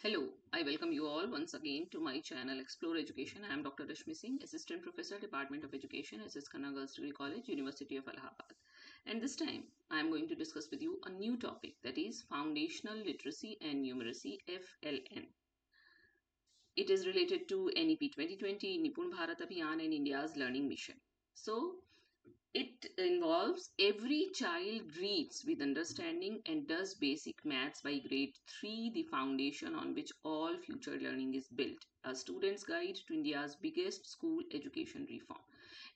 Hello, I welcome you all once again to my channel Explore Education. I am Dr. Rashmi Singh, Assistant Professor, Department of Education, SS Khanna Girls Degree College, University of Allahabad. And this time I am going to discuss with you a new topic, that is Foundational Literacy and Numeracy, FLN. It is related to NEP 2020, Nipun Bharat Abhiyan and India's Learning Mission. So it involves every child reads with understanding and does basic maths by grade 3, the foundation on which all future learning is built. A student's guide to India's biggest school education reform.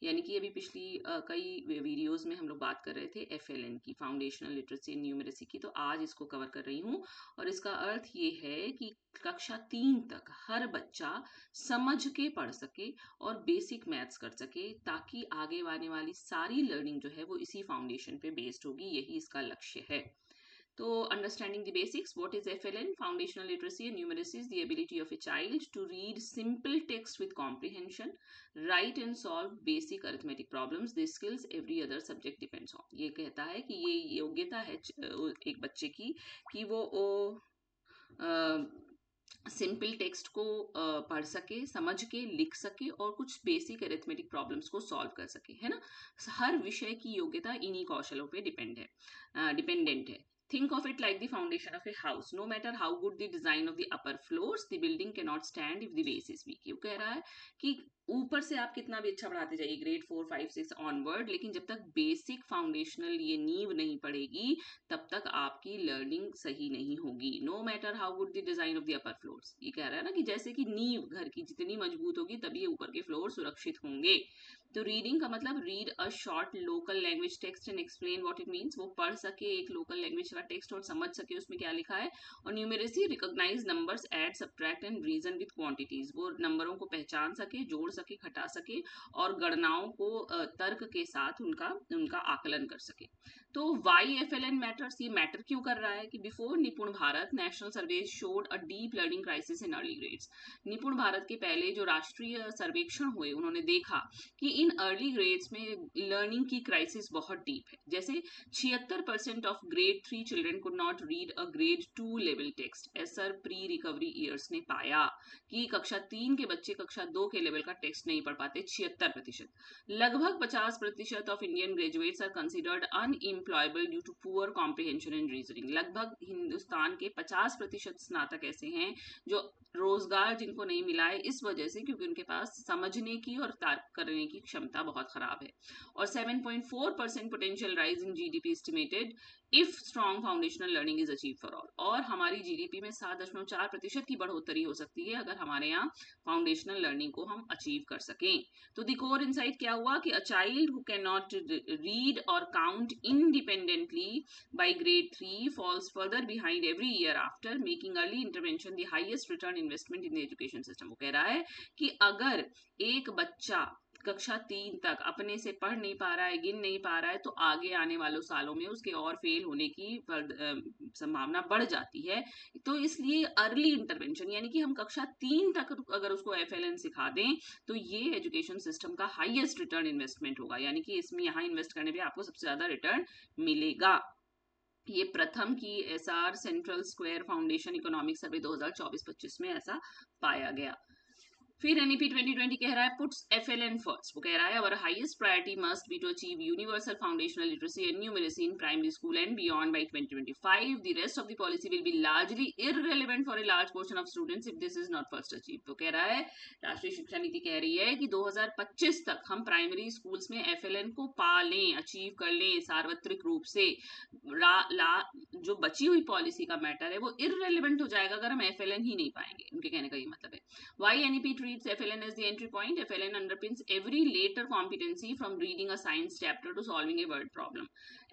यानी कि अभी पिछली कई videos में हम लोग बात कर रहे थे FLN की, फाउंडेशनल लिटरेसी न्यूमरेसी की, तो आज इसको कवर कर रही हूँ। और इसका अर्थ ये है कि कक्षा 3 तक हर बच्चा समझ के पढ़ सके और बेसिक मैथ्स कर सके, ताकि आगे आने वाली सारी लर्निंग जो है वो इसी फाउंडेशन पे बेस्ड होगी। यही इसका लक्ष्य है। तो understanding the basics, what is FLN? Foundational literacy and numeracy is the ability of a child to read simple text with comprehension, write and solve basic arithmetic problems, the skills every other subject depends on. ये कहता है कि ये योग्यता है एक बच्चे की कि वो सिंपल टेक्स्ट को पढ़ सके, समझ के लिख सके और कुछ बेसिक अरिथमेटिक प्रॉब्लम्स को सॉल्व कर सके, है ना। हर विषय की योग्यता इन्हीं कौशलों पे डिपेंडेंट है। Think of it like the foundation of a house. No matter how good the design of the upper floors, the building cannot stand if the base is weak. ये कह रहा है कि ऊपर से आप कितना भी अच्छा पढ़ाते जाइए, ग्रेड 4, 5, 6 ऑनवर्ड, लेकिन जब तक बेसिक फाउंडेशनल ये नींव नहीं पड़ेगी तब तक आपकी लर्निंग सही नहीं होगी। No matter how good the design of the upper floors. ये कह रहा है ना कि जैसे कि नींव घर की जितनी मजबूत होगी तभी ऊपर के फ्लोर सुरक्षित होंगे। तो रीडिंग का मतलब read a short local language text and explain what it means. वो पढ़ सके एक लोकल लैंग्वेज का टेक्स्ट और समझ सके उसमें क्या लिखा है। और numeracy, recognise numbers, add, subtract and reason with quantities. वो नंबरों को पहचान सके, जोड़ सके, घटा सके और गणनाओं को तर्क के साथ उनका आकलन कर सके। तो वाई FLN मैटर्स? ये मैटर क्यों कर रहा है कि बिफोर निपुण Bharat national survey showed a deep learning crisis in early grades. निपुण भारत के पहले जो राष्ट्रीय सर्वेक्षण हुए उन्होंने देखा कि इन अर्ली ग्रेड्स में लर्निंग की क्राइसिस बहुत डीप है। जैसे 76% of grade 3 children could not read a grade 2 level text. Acer pre recovery years ने पाया कि कक्षा 3 के बच्चे कक्षा 2 के लेवल का टेक्स्ट नहीं पढ़ पाते, 76%। लगभग 50% of Indian graduates are considered unemployable due to poor comprehension and reasoning. लगभग हिंदुस्तान के 50% स्नातक ऐसे हैं जो रोजगार जिनको नहीं मिला है इस वजह से क्योंकि उनके पास समझने की और तर्क करने की क्षमता बहुत खराब है। और 7.4% potential rise in GDP estimated if strong foundational learning is achieve for all. और हमारी GDP में 7.4% की बढ़ोतरी हो सकती है अगर हमारे यहाँ फाउंडेशनल लर्निंग को हम अचीव कर सकें। तो द कोर इनसाइट क्या हुआ कि a child who can not read और count independently by grade 3 falls further behind every year after, making early intervention the highest return investment in the education system. वो कह रहा है कि अगर एक बच्चा कक्षा 3 तक अपने से पढ़ नहीं पा रहा है, गिन नहीं पा रहा है, तो आगे आने वालों सालों में उसके और फेल होने की संभावना बढ़ जाती है। तो इसलिए अर्ली इंटरवेंशन यानी कि हम कक्षा 3 तक अगर उसको FLN सिखा दें तो ये एजुकेशन सिस्टम का हाईएस्ट रिटर्न इन्वेस्टमेंट होगा, यानी कि इसमें यहाँ इन्वेस्ट करने पे आपको सबसे ज्यादा रिटर्न मिलेगा। ये प्रथम की SR central square foundation economic survey 2024-25 में ऐसा पाया गया। फिर NEP 2020 कह रहा है पुट्स FLN फर्स्ट। वो कह रहा है our highest priority must be to achieve universal foundational literacy and numeracy in primary school and beyond by 2025। The rest of the policy will be largely irrelevant for a large portion of students if this is not first achieve. तो कह रहा है राष्ट्रीय शिक्षा नीति कह रही है कि 2025 तक हम प्राइमरी स्कूल्स में FLN को पा लें, अचीव कर लें सार्वत्रिक रूप से। जो बची हुई पॉलिसी का मैटर है वो इररिलेवेंट हो जाएगा अगर हम FLN ही नहीं पाएंगे। उनके कहने का ये मतलब है। Why NEP treats FLN as the entry point? FLN underpins every later competency from reading a science chapter to solving a word problem.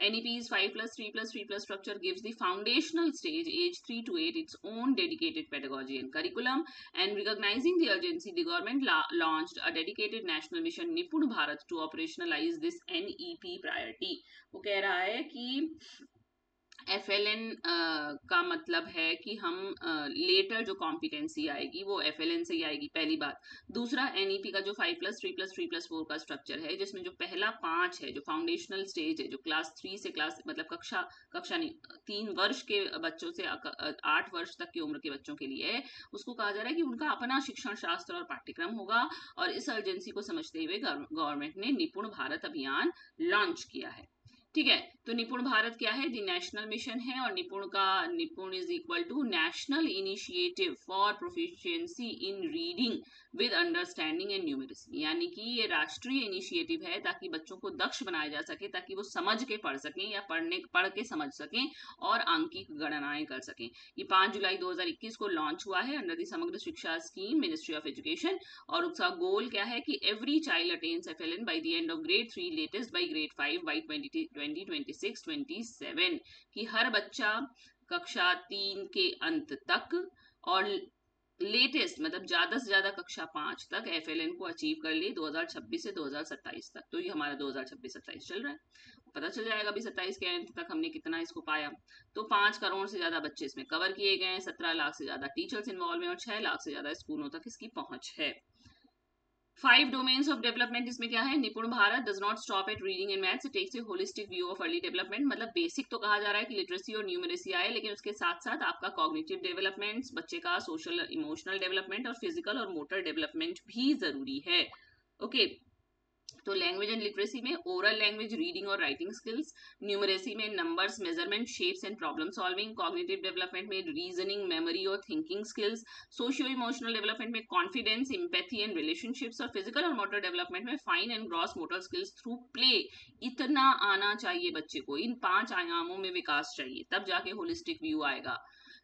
NEP's 5+3+3+ structure gives the foundational stage, age 3 to 8, its own dedicated pedagogy and curriculum. And recognizing the urgency, the government launched a dedicated national mission, Nipun Bharat, to operationalize this NEP priority. वो कह रहा है कि FLN का मतलब है कि हम लेटर जो कॉम्पिटेंसी आएगी वो FLN से ही आएगी, पहली बात। दूसरा NEP का जो 5+3+3+4 का स्ट्रक्चर है, जिसमें जो पहला 5 है, जो फाउंडेशनल स्टेज है, जो क्लास 3 से क्लास मतलब कक्षा नहीं 3 वर्ष के बच्चों से 8 वर्ष तक की उम्र के बच्चों के लिए है, उसको कहा जा रहा है कि उनका अपना शिक्षण शास्त्र और पाठ्यक्रम होगा। और इस अर्जेंसी को समझते हुए गवर्नमेंट ने निपुण भारत अभियान लॉन्च किया है। ठीक है, तो निपुण भारत क्या है? दी नेशनल मिशन है, और Nipun is equal to national initiative for proficiency in reading with understanding and numeracy. यानी कि ये राष्ट्रीय इनिशिएटिव है ताकि बच्चों को दक्ष बनाया जा सके, ताकि वो समझ के पढ़ सकें या पढ़ के समझ सकें और आंकिक गणनाएं कर सकें। ये 5 जुलाई 2021 को लॉन्च हुआ है अंडर द समग्र शिक्षा स्कीम, मिनिस्ट्री ऑफ एजुकेशन। और उसका गोल क्या है कि every child attains FLN by the end of grade 3, latest by grade 5 by 2026-27, कि हर बच्चा कक्षा 3 के अंत तक और लेटेस्ट मतलब ज्यादा से ज्यादा कक्षा 5 तक FLN को अचीव कर लिए 2026 से 2027 तक। तो ये हमारा 2026-27 चल रहा है, पता चल जाएगा अभी 27 के अंत तक हमने कितना इसको पाया। तो 5 करोड़ से ज्यादा बच्चे इसमें कवर किए गए हैं, 17 लाख से ज्यादा टीचर्स इन्वॉल्व हैं और 6 लाख से ज्यादा स्कूलों तक इसकी पहुंच है। 5 डोमेन्स ऑफ डेवलपमेंट इसमें क्या है? Nipun Bharat does not stop at reading and maths, it takes a holistic view of early development. मतलब बेसिक तो कहा जा रहा है कि लिटरेसी और न्यूमरेसी आए, लेकिन उसके साथ साथ आपका कॉग्निटिव डेवलपमेंट, बच्चे का सोशल इमोशनल डेवलपमेंट और फिजिकल और मोटर डेवलपमेंट भी जरूरी है। ओके, तो लैंग्वेज एंड लिटरेसी में ओरल लैंग्वेज, रीडिंग और राइटिंग स्किल्स, न्यूमरेसी में numbers, measurement, shapes and problem solving, cognitive development में रीजनिंग, मेमोरी और thinking skills, socio emotional development में कॉन्फिडेंस, एम्पैथी एंड रिलेशनशिप्स, और फिजिकल और मोटर डेवलपमेंट में fine and gross motor skills through play. इतना आना चाहिए बच्चे को, इन 5 आयामों में विकास चाहिए, तब जाके होलिस्टिक व्यू आएगा।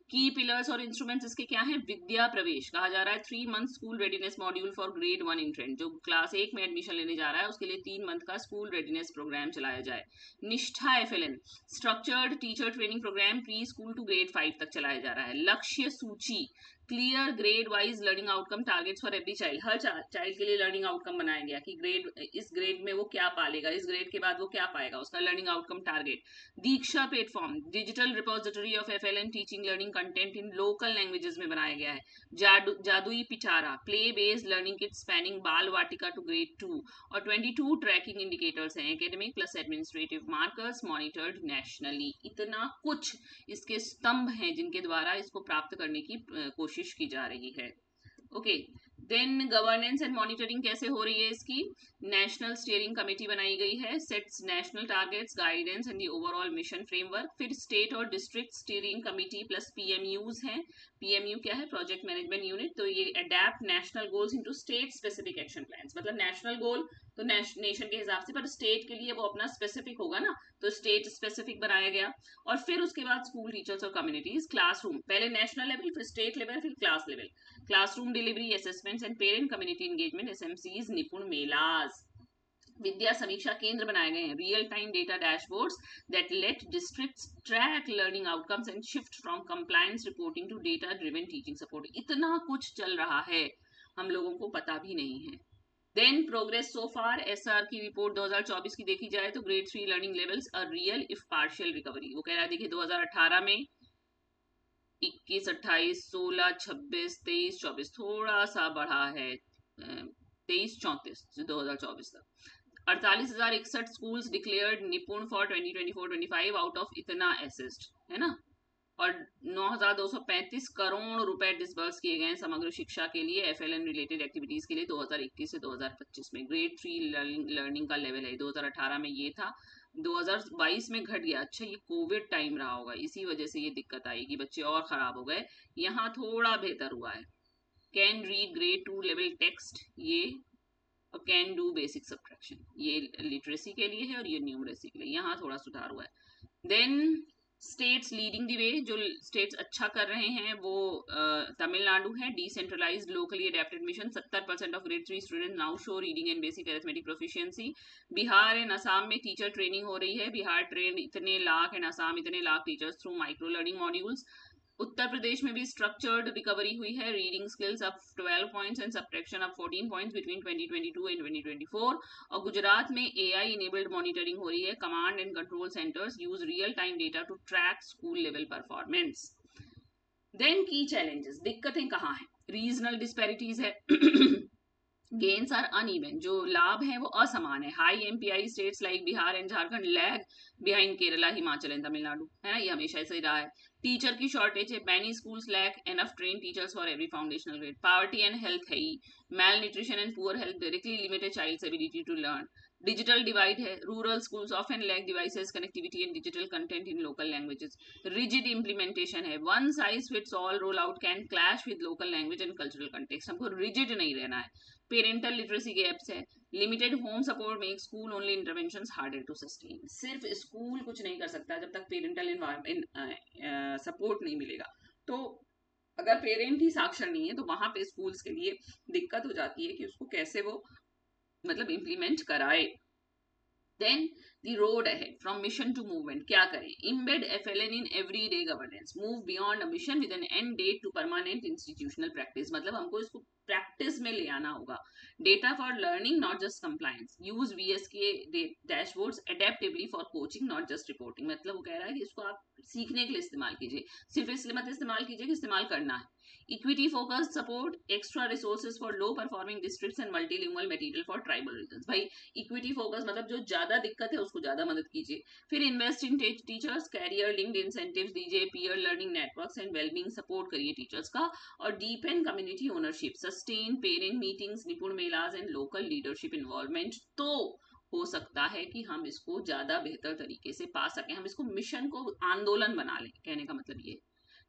की पिलर्स और इंस्ट्रूमेंट्स इसके क्या है? विद्या प्रवेश कहा जा रहा है 3 month school readiness module for grade 1 इंट्रेंट, जो क्लास 1 में एडमिशन लेने जा रहा है उसके लिए 3 मंथ का स्कूल रेडीनेस प्रोग्राम चलाया जाए। Nishtha FLN structured teacher training programme pre school to grade 5 तक चलाया जा रहा है। लक्ष्य सूची clear grade wise learning outcome targets for every child, हर चाइल्ड के लिए लर्निंग आउटकम बनाया गया कि ग्रेड इस ग्रेड में वो क्या पालेगा, इस ग्रेड के बाद वो क्या पाएगा, उसका learning outcome target. Diksha platform digital repository of FLN teaching learning content in local languages में बनाया गया है। जादुई पिटारा play based learning kit spanning बाल वाटिका टू ग्रेड 2, और 22 ट्रैकिंग इंडिकेटर्स हैं, academic plus administrative markers monitored nationally. इतना कुछ इसके स्तंभ हैं जिनके द्वारा इसको प्राप्त करने की कोशिश की जा रही है। Okay, then governance and monitoring कैसे हो रही है इसकी? नेशनल स्टीयरिंग कमेटी बनाई गई है, sets national targets, guidance and the overall mission framework. फिर स्टेट और district steering committee plus PMUs हैं। PMU क्या है? Project management unit. तो ये adapt national goals into state specific action plans, मतलब नेशनल गोल तो नेशन के हिसाब से, पर स्टेट के लिए वो अपना स्पेसिफिक होगा ना, तो स्टेट स्पेसिफिक बनाया गया। और फिर उसके बाद स्कूल टीचर्स और कम्युनिटीज, क्लासरूम, पहले नेशनल लेवल, फिर स्टेट लेवल, फिर class level, classroom delivery, assessments and parent community engagement, SMCs, Nipun मेलाज। विद्या समीक्षा केंद्र बनाए गए हैं, real time data dashboards that let districts track learning outcomes and shift from compliance reporting to data driven teaching support. इतना कुछ चल रहा है, हम लोगों को पता भी नहीं है। देन प्रोग्रेस सो फार, SR की रिपोर्ट 2024 की देखी जाए तो grade 3 learning levels a real if partial recovery. वो कह रहा है देखिए 2018 में 21, 28, 16, 26, 23, 24 थोड़ा सा बढ़ा है, 23, 34 से 2024 तक 48,061 स्कूल्स डिक्लेयर्ड निपुण फॉर 2024-25 आउट ऑफ इतना असिस्ट है ना, और 9,235 करोड़ रुपए डिसबर्स किए गए समग्र शिक्षा के लिए FLN रिलेटेड एक्टिविटीज के लिए 2021 से 2025 में। ग्रेड 3 लर्निंग का लेवल है, 2018 में ये था, 2022 में घट गया। अच्छा, ये कोविड टाइम रहा होगा, इसी वजह से ये दिक्कत आई कि बच्चे और खराब हो गए। यहाँ थोड़ा बेहतर हुआ है। Can read grade 2 level text, ये और कैन डू बेसिक सब्ट्रैक्शन, ये लिटरेसी के लिए है और ये न्यूमरेसी के लिए, यहाँ थोड़ा सुधार हुआ है। Then states leading the way, जो स्टेट्स अच्छा कर रहे हैं वो तमिलनाडु है। Decentralised locally adapted mission, 70% of grade 3 student now show reading and basic arithmetic proficiency. Bihar and Assam में टीचर ट्रेनिंग हो रही है, बिहार ट्रेन इतने लाख एंड असम इतने lakh teachers through micro learning modules. Uttar Pradesh में भी स्ट्रक्चर्ड रिकवरी हुई है, reading skills up 12 points and subtraction up 14 points between 2022 and 2024। और गुजरात में एआई इनेबल्ड मॉनिटरिंग हो रही है, command and control centres use real time data to track school level performance. Then key challenges, दिक्कतें कहाँ हैं? रीजनल डिस्पैरिटीज है, gains are uneven, जो लाभ है वो असमान है। High MPI states like Bihar and Jharkhand lag behind Kerala, Himachal and Tamil Nadu, है ना, ये हमेशा ऐसे ही रहा है। टीचर की शॉर्टेज है, many schools lack enough train teachers for every foundational grade. Poverty and health है ही, mal nutrition and poor health directly limited child's ability to learn. Digital divide है, rural schools often lack devices, connectivity and digital content in local languages. Rigid implementation है, one size fits all roll out can clash with local language and cultural context, हमको rigid नहीं रहना है। Parental literacy gaps है, limited home support make school only interventions harder to sustain. सिर्फ school कुछ नहीं कर सकता जब तक पेरेंटल सपोर्ट नहीं मिलेगा। तो अगर पेरेंट ही साक्षर नहीं है तो वहां पे स्कूल्स के लिए दिक्कत हो जाती है कि उसको कैसे वो मतलब इम्प्लीमेंट कराए। Then the road ahead from mission to movement, क्या करें? Embed FLN in everyday governance, move beyond a mission with an end date to permanent institutional practice, मतलब हमको इसको प्रैक्टिस में ले आना होगा। Data for learning not just compliance, use VSK dashboards adaptively for coaching not just reporting, मतलब वो कह रहा है कि इसको आप सीखने के लिए इस्तेमाल कीजिए, सिर्फ इसलिए मत इस्तेमाल कीजिए कि इस्तेमाल करना है। Equity focused support, extra resources for low performing districts and multilingual material for tribal regions, भाई इक्विटी फोकस मतलब जो ज्यादा दिक्कत है उसको ज्यादा मदद कीजिए। फिर invest in teachers, career linked incentives दीजिए, peer learning networks and wellbeing support करिए टीचर्स का। और deepen community ownership, sustain parent meetings, NIPUN मेलाज एंड लोकल लीडरशिप इन्वॉल्वमेंट, तो हो सकता है कि हम इसको ज्यादा बेहतर तरीके से पा सकें, हम इसको मिशन को आंदोलन बना लें, कहने का मतलब ये।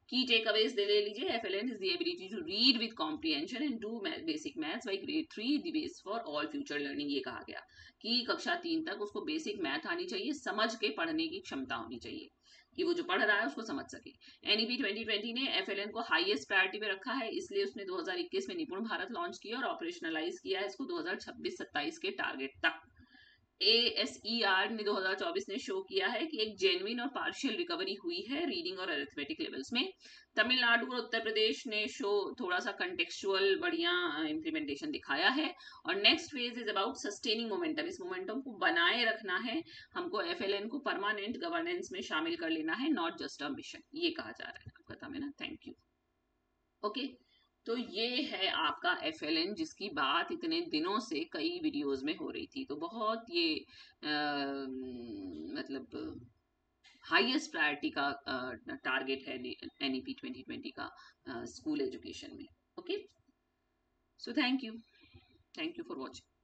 की टेकअवेज दे ले लीजिए, FLN is the ability to read with comprehension and do basic maths by grade 3, the base for all future learning, ये कहा गया कि कक्षा 3 तक उसको बेसिक मैथ आनी चाहिए, समझ के पढ़ने की क्षमता होनी चाहिए कि वो जो पढ़ रहा है उसको समझ सके। एनईपी 2020 ने एफएलएन को हाईएस्ट प्रायोरिटी पे रखा है, इसलिए उसने 2021 में निपुण भारत लॉन्च किया और ऑपरेशनलाइज किया है इसको 2026-27 के टारगेट तक। ASER ने 2024 ने शो किया है कि एक जेन्युइन और पार्शियल रिकवरी हुई है रीडिंग और अरिथमेटिक लेवल्स में। तमिलनाडु और उत्तर प्रदेश ने शो थोड़ा सा कंटेक्चुअल बढ़िया इम्प्लीमेंटेशन दिखाया है। और next phase is about sustaining momentum, इस मोमेंटम को बनाए रखना है हमको, एफएलएन को परमानेंट गवर्नेंस में शामिल कर लेना है, नॉट जस्ट अ मिशन, ये कहा जा रहा है आपका था ना। Thank you. ओके, तो ये है आपका एफएलएन जिसकी बात इतने दिनों से कई वीडियोस में हो रही थी, तो बहुत ये मतलब हाईएस्ट प्रायोरिटी का टारगेट है एनईपी 2020 का स्कूल एजुकेशन में। Okay, so thank you for watching.